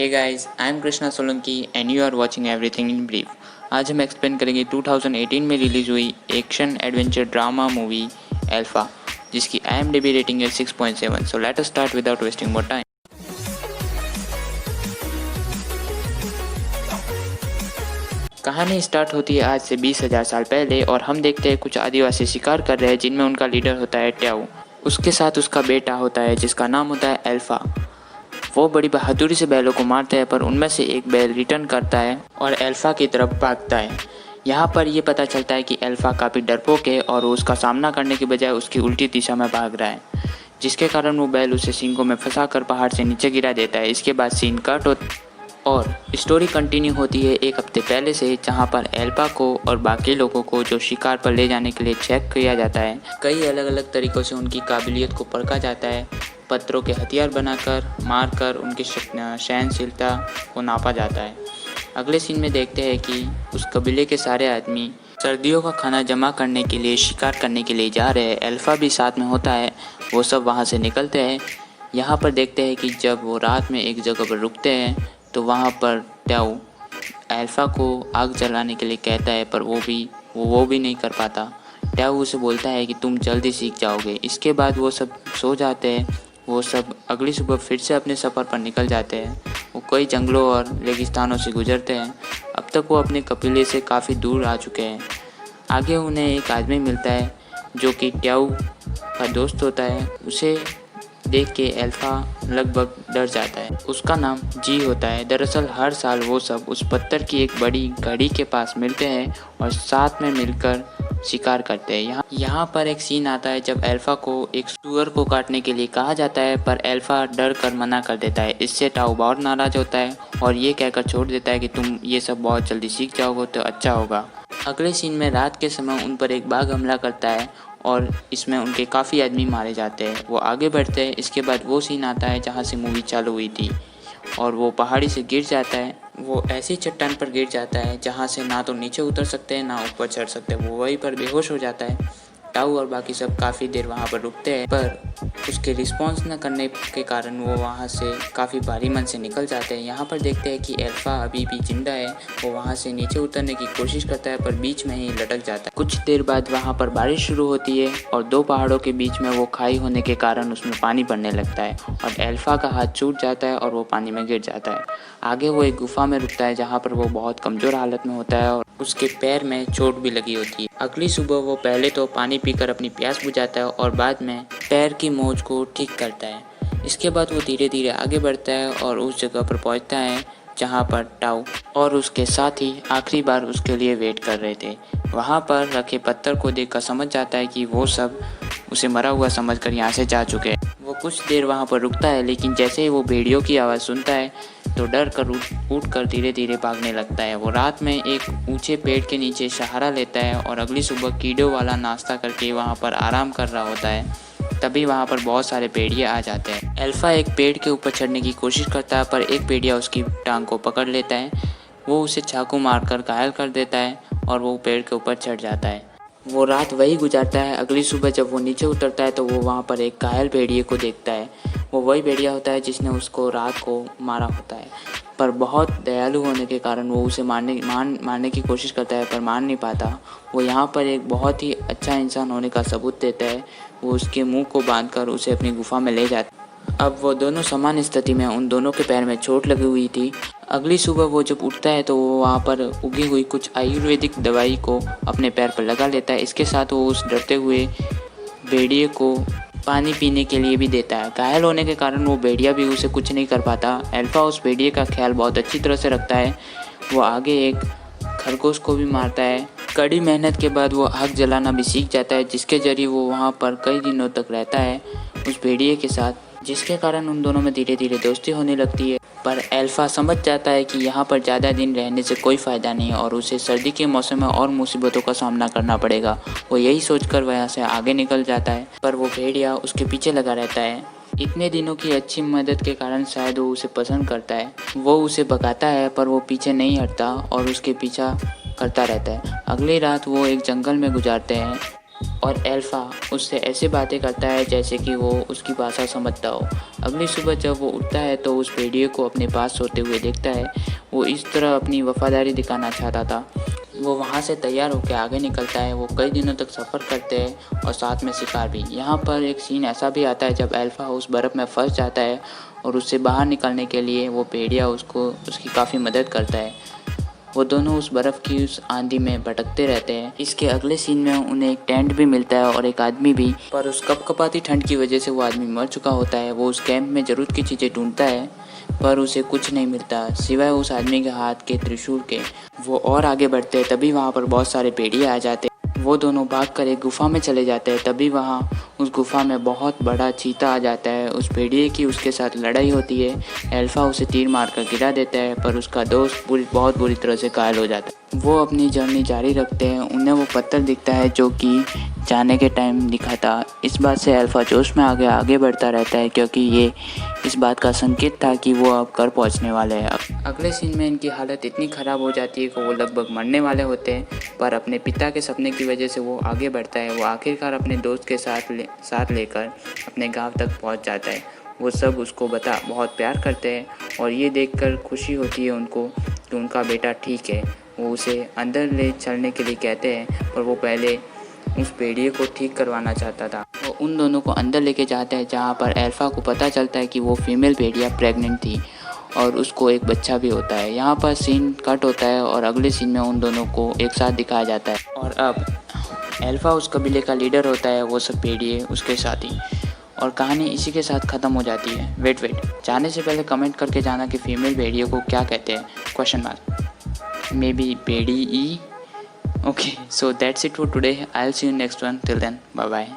Hey guys, I am Krishna Solanki and you are watching everything in brief. आज हम explain करेंगे 2018 में रिलीज हुई action adventure drama movie Alpha, जिसकी IMDb रेटिंग है 6.7। So let us start without wasting more time. कहानी start होती है आज से 20,000 साल पहले और हम देखते हैं कुछ आदिवासी शिकार कर रहे हैं जिनमें उनका लीडर होता है ट्याऊ। उसके साथ उसका बेटा होता है जिसका नाम होता है अल्फा। वो बड़ी बहादुरी से बैलों को मारते हैं, पर उनमें से एक बैल रिटर्न करता है और अल्फा की तरफ भागता है। यहाँ पर ये पता चलता है कि अल्फा काफ़ी डरपोक है और वो उसका सामना करने के बजाय उसकी उल्टी दिशा में भाग रहा है, जिसके कारण वो बैल उसे सींगों में फंसाकर पहाड़ से नीचे गिरा देता है। इसके बाद सीन कट और स्टोरी कंटिन्यू होती है एक हफ्ते पहले से, जहाँ पर अल्फा को और बाकी लोगों को जो शिकार पर ले जाने के लिए चेक किया जाता है। कई अलग अलग तरीक़ों से उनकी काबिलियत को परखा जाता है। पत्थरों के हथियार बनाकर मारकर उनकी सहनशीलता को नापा जाता है। अगले सीन में देखते हैं कि उस कबीले के सारे आदमी सर्दियों का खाना जमा करने के लिए शिकार करने के लिए जा रहे हैं। अल्फा भी साथ में होता है। वो सब वहाँ से निकलते हैं। यहाँ पर देखते हैं कि जब वो रात में एक जगह पर रुकते हैं तो वहाँ पर ट्याऊ अल्फा को आग जलाने के लिए कहता है, पर वो भी नहीं कर पाता। ट्याऊ उसे बोलता है कि तुम जल्दी सीख जाओगे। इसके बाद वो सब सो जाते हैं। वो सब अगली सुबह फिर से अपने सफ़र पर निकल जाते हैं। वो कई जंगलों और रेगिस्तानों से गुजरते हैं। अब तक वो अपने कबीले से काफ़ी दूर आ चुके हैं। आगे उन्हें एक आदमी मिलता है जो कि ट्याऊ का दोस्त होता है। उसे देख के अल्फा लगभग डर जाता है। उसका नाम जी होता है। दरअसल हर साल वो सब उस पत्थर की एक बड़ी घड़ी के पास मिलते हैं और साथ में मिलकर शिकार करते हैं। यहाँ पर एक सीन आता है जब अल्फा को एक सुअर को काटने के लिए कहा जाता है, पर अल्फा डर कर मना कर देता है। इससे ट्याऊ बहुत नाराज़ होता है और ये कहकर छोड़ देता है कि तुम ये सब बहुत जल्दी सीख जाओगे तो अच्छा होगा। अगले सीन में रात के समय उन पर एक बाघ हमला करता है और इसमें उनके काफ़ी आदमी मारे जाते हैं। वो आगे बढ़ते हैं। इसके बाद वो सीन आता है जहाँ से मूवी चालू हुई थी और वो पहाड़ी से गिर जाता है। वो ऐसी चट्टान पर गिर जाता है जहाँ से ना तो नीचे उतर सकते हैं ना ऊपर चढ़ सकते हैं। वो वहीं पर बेहोश हो जाता है। ट्याऊ और बाकी सब काफ़ी देर वहाँ पर रुकते हैं, पर उसके रिस्पॉन्स न करने के कारण वो वहाँ से काफ़ी भारी मन से निकल जाते हैं। यहाँ पर देखते हैं कि अल्फा अभी भी जिंदा है। वो वहाँ से नीचे उतरने की कोशिश करता है, पर बीच में ही लटक जाता है। कुछ देर बाद वहाँ पर बारिश शुरू होती है और दो पहाड़ों के बीच में वो खाई होने के कारण उसमें पानी पड़ने लगता है और अल्फा का हाथ छूट जाता है और वो पानी में गिर जाता है। आगे वो एक गुफा में रुकता है जहाँ पर वो बहुत कमज़ोर हालत में होता है और उसके पैर में चोट भी लगी होती है। अगली सुबह वो पहले तो पानी पीकर अपनी प्यास बुझाता है और बाद में पैर की मोच को ठीक करता है। इसके बाद वो धीरे धीरे आगे बढ़ता है और उस जगह पर पहुंचता है जहां पर ट्याऊ और उसके साथी आखिरी बार उसके लिए वेट कर रहे थे। वहां पर रखे पत्थर को देखकर समझ जाता है कि वो सब उसे मरा हुआ समझकर यहाँ से जा चुके हैं। वो कुछ देर वहाँ पर रुकता है, लेकिन जैसे ही वो भेड़ियों की आवाज़ सुनता है तो डर कर उठ धीरे धीरे भागने लगता है। वो रात में एक ऊंचे पेड़ के नीचे सहारा लेता है और अगली सुबह कीड़ों वाला नाश्ता करके वहाँ पर आराम कर रहा होता है। तभी वहाँ पर बहुत सारे भेड़िए आ जाते हैं। अल्फा एक पेड़ के ऊपर चढ़ने की कोशिश करता है, पर एक भेड़िया उसकी टांग को पकड़ लेता है। वो उसे चाकू मारकर घायल कर देता है और वो पेड़ के ऊपर चढ़ जाता है। वो रात वही गुजारता है। अगली सुबह जब वो नीचे उतरता है तो वो वहाँ पर एक घायल भेड़िए को देखता है। वो वही भेड़िया होता है जिसने उसको रात को मारा होता है, पर बहुत दयालु होने के कारण वो उसे मारने की कोशिश करता है, पर मार नहीं पाता। वो यहाँ पर एक बहुत ही अच्छा इंसान होने का सबूत देता है। वो उसके मुंह को बांधकर उसे अपनी गुफा में ले जाता है। अब वो दोनों समान स्थिति में, उन दोनों के पैर में चोट लगी हुई थी। अगली सुबह वो जब उठता है तो वो वहाँ पर उगी हुई कुछ आयुर्वेदिक दवाई को अपने पैर पर लगा लेता है। इसके साथ वो उस डरते हुए भेड़िए को पानी पीने के लिए भी देता है। घायल होने के कारण वो भेड़िया भी उसे कुछ नहीं कर पाता। अल्फा उस भेड़िए का ख्याल बहुत अच्छी तरह से रखता है। वो आगे एक खरगोश को भी मारता है। कड़ी मेहनत के बाद वो आग जलाना भी सीख जाता है, जिसके जरिए वो वहाँ पर कई दिनों तक रहता है उस भेड़िए के साथ, जिसके कारण उन दोनों में धीरे धीरे दोस्ती होने लगती है। पर अल्फा समझ जाता है कि यहाँ पर ज़्यादा दिन रहने से कोई फ़ायदा नहीं और उसे सर्दी के मौसम में और मुसीबतों का सामना करना पड़ेगा। वो यही सोचकर वहाँ से आगे निकल जाता है, पर वो भेड़िया उसके पीछे लगा रहता है। इतने दिनों की अच्छी मदद के कारण शायद वो उसे पसंद करता है। वो उसे भगाता है, पर वो पीछे नहीं हटता और उसके पीछा करता रहता है। अगली रात वो एक जंगल में गुजारते हैं। और अल्फ़ा उससे ऐसे बातें करता है जैसे कि वो उसकी भाषा समझता हो। अगली सुबह जब वो उठता है तो उस भेड़िए को अपने पास सोते हुए देखता है। वो इस तरह अपनी वफ़ादारी दिखाना चाहता था। वो वहाँ से तैयार होकर आगे निकलता है। वो कई दिनों तक सफ़र करते हैं और साथ में शिकार भी। यहाँ पर एक सीन ऐसा भी आता है जब अल्फ़ा उस बर्फ़ में फंस जाता है और उससे बाहर निकलने के लिए वो भेड़िया उसकी काफ़ी मदद करता है। वो दोनों उस बर्फ़ की उस आंधी में भटकते रहते हैं। इसके अगले सीन में उन्हें एक टेंट भी मिलता है और एक आदमी भी, पर उस कपकपाती ठंड की वजह से वो आदमी मर चुका होता है। वो उस कैंप में ज़रूरत की चीज़ें ढूंढता है पर उसे कुछ नहीं मिलता सिवाय उस आदमी के हाथ के त्रिशूल के। वो और आगे बढ़ते हैं तभी वहाँ पर बहुत सारे भेड़िए आ जाते हैं। वो दोनों भागकर एक गुफ़ा में चले जाते हैं। तभी वहाँ उस गुफ़ा में बहुत बड़ा चीता आ जाता है। उस भेड़िए की उसके साथ लड़ाई होती है। अल्फ़ा उसे तीर मारकर गिरा देता है पर उसका दोस्त बहुत बुरी तरह से घायल हो जाता है। वो अपनी जर्नी जारी रखते हैं। उन्हें वो पत्थर दिखता है जो कि जाने के टाइम दिखा था। इस बात से अल्फ़ा जोश में आगे बढ़ता रहता है क्योंकि ये इस बात का संकेत था कि वो अब घर पहुंचने वाले हैं। अगले सीन में इनकी हालत इतनी ख़राब हो जाती है कि वो लगभग मरने वाले होते हैं, पर अपने पिता के सपने की वजह से वो आगे बढ़ता है। वो आखिरकार अपने दोस्त के साथ लेकर अपने गांव तक पहुंच जाता है। वो सब उसको बहुत प्यार करते हैं और ये देखकर खुशी होती है उनको कि उनका बेटा ठीक है। वो उसे अंदर ले चलने के लिए कहते हैं पर वो पहले उस भेड़िए को ठीक करवाना चाहता था। वो उन दोनों को अंदर लेके जाते हैं जहाँ पर अल्फ़ा को पता चलता है कि वो फीमेल भेड़िया प्रेग्नेंट थी और उसको एक बच्चा भी होता है। यहाँ पर सीन कट होता है और अगले सीन में उन दोनों को एक साथ दिखाया जाता है और अब अल्फ़ा उस कबीले का लीडर होता है, वो सब भेड़िए उसके साथी। और कहानी इसी के साथ ख़त्म हो जाती है। वेट जाने से पहले कमेंट करके जाना कि फीमेल भेड़िए को क्या कहते हैं, क्वेश्चन मार्क, मे बी भेड़ी ई। Okay, so that's it for today. I'll see you next one. Till then, bye bye.